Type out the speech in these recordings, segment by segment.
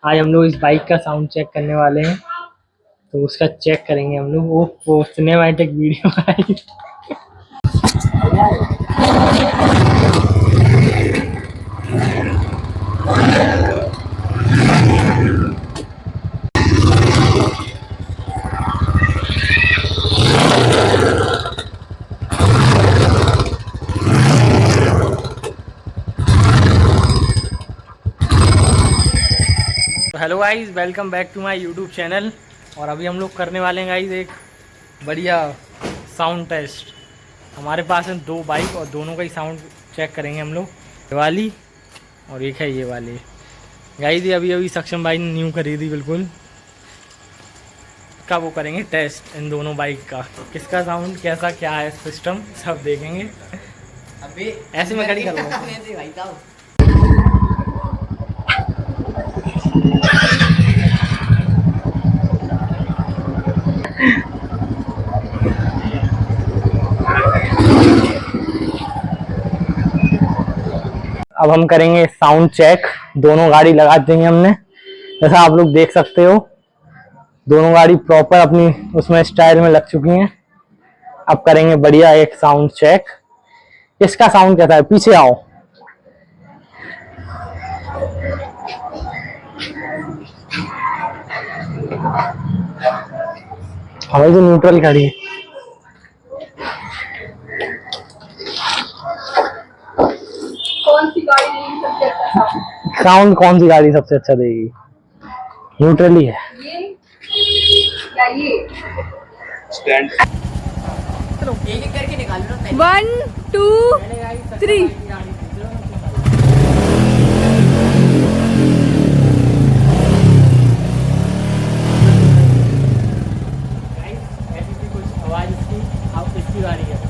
आज हम लोग इस बाइक का साउंड चेक करने वाले हैं, तो उसका चेक करेंगे हम लोग। वो सिनेमैटिक वीडियो आई। तो hello guys, welcome back to my YouTube channel. और अभी हम लोग करने वाले हैं गाइस एक बढ़िया साउंड टेस्ट। हमारे पास है 2 बाइक और दोनों का ही साउंड चेक करेंगे हम लोग। ये वाली और एक है ये वाली। गाइस ये अभी सक्षम भाई ने न्यू खरीदी बिल्कुल, का वो करेंगे टेस्ट इन दोनों बाइक का। किसका साउंड कैसा क्या है, सिस्टम सब देखेंगे। अभी ऐसे में खड़ी करूँगा। अब हम करेंगे साउंड चेक। दोनों गाड़ी लगा देंगे हमने, जैसा आप लोग देख सकते हो। दोनों गाड़ी प्रॉपर अपनी उसमें स्टाइल में लग चुकी हैं। अब करेंगे बढ़िया एक साउंड चेक। इसका साउंड कैसा है, पीछे आओ। हमारी जो न्यूट्रल गाड़ी है, कौन सी गाड़ी सबसे अच्छा साउंड कौन सी गाड़ी सबसे अच्छा देगी? न्यूट्रल ही है। ये या ये स्टैंड। चलो एक एक करके निकाल लो। 1 2 3 आवाज इसकी अब इसकी गाड़ी है।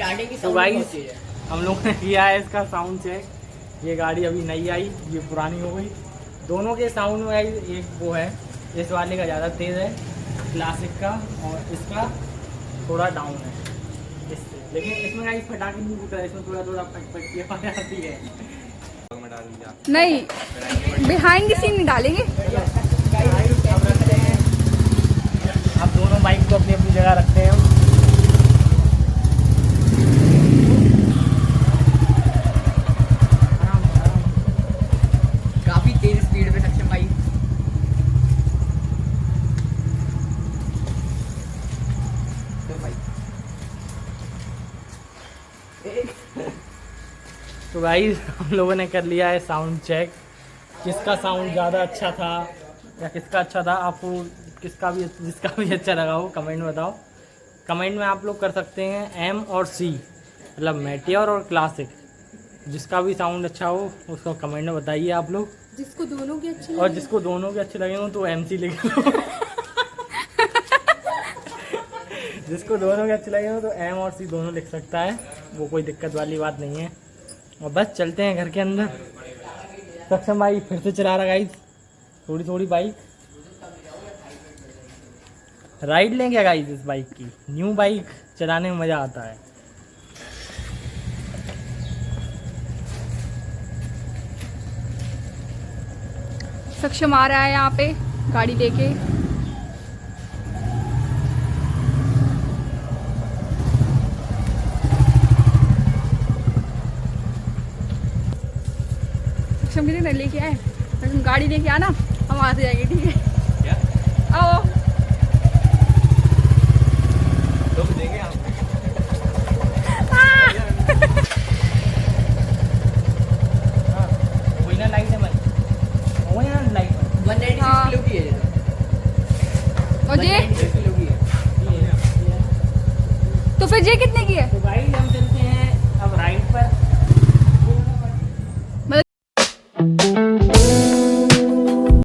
करेंगे तो गाइस हम लोग ने किया है इसका साउंड चेक। ये गाड़ी अभी नई आई, ये पुरानी हो गई। दोनों के साउंड में एक वो है, इस वाले का ज़्यादा तेज़ है क्लासिक का, और इसका थोड़ा डाउन है इससे। लेकिन इसमें गाइस फटाके नहीं फूट रहा है, इसमें थोड़ा थोड़ा पट की आवाज़ आती है। नहीं, बिहाइंड द सीन डालेंगे। अब दोनों बाइक को अपनी अपनी जगह रखते हैं हम। काफी तेज स्पीड पे सक्षम भाई। तो गाइस हम लोगों ने कर लिया है साउंड चेक। किसका साउंड ज़्यादा अच्छा था या किसका अच्छा था, आपको जिसका भी अच्छा लगा हो कमेंट में बताओ। कमेंट में आप लोग कर सकते हैं M और C, मतलब मेटियोर और क्लासिक। जिसका भी साउंड अच्छा हो उसको कमेंट में बताइए आप लोग। जिसको दोनों की अच्छी और जिसको दोनों के अच्छे लगे हो तो MC लिख लो। जिसको दोनों के अच्छे लगे हो तो M और C दोनों लिख सकता है, वो कोई दिक्कत वाली बात नहीं है। और बस चलते हैं घर के अंदर। सक्षम भाई फिर से चला रहा गाइस थोड़ी थोड़ी बाइक। राइड लें क्या गाइस इस बाइक की? न्यू बाइक चलाने में मज़ा आता है। सक्षम आ रहा है यहाँ पे गाड़ी लेके। सक्षम कितने देर लेके आए? सक्षम गाड़ी लेके आना, हम वहाँ से जाएंगे, ठीक है? आओ। और ये तो फिर ये कितने की है? तो भाई हम चलते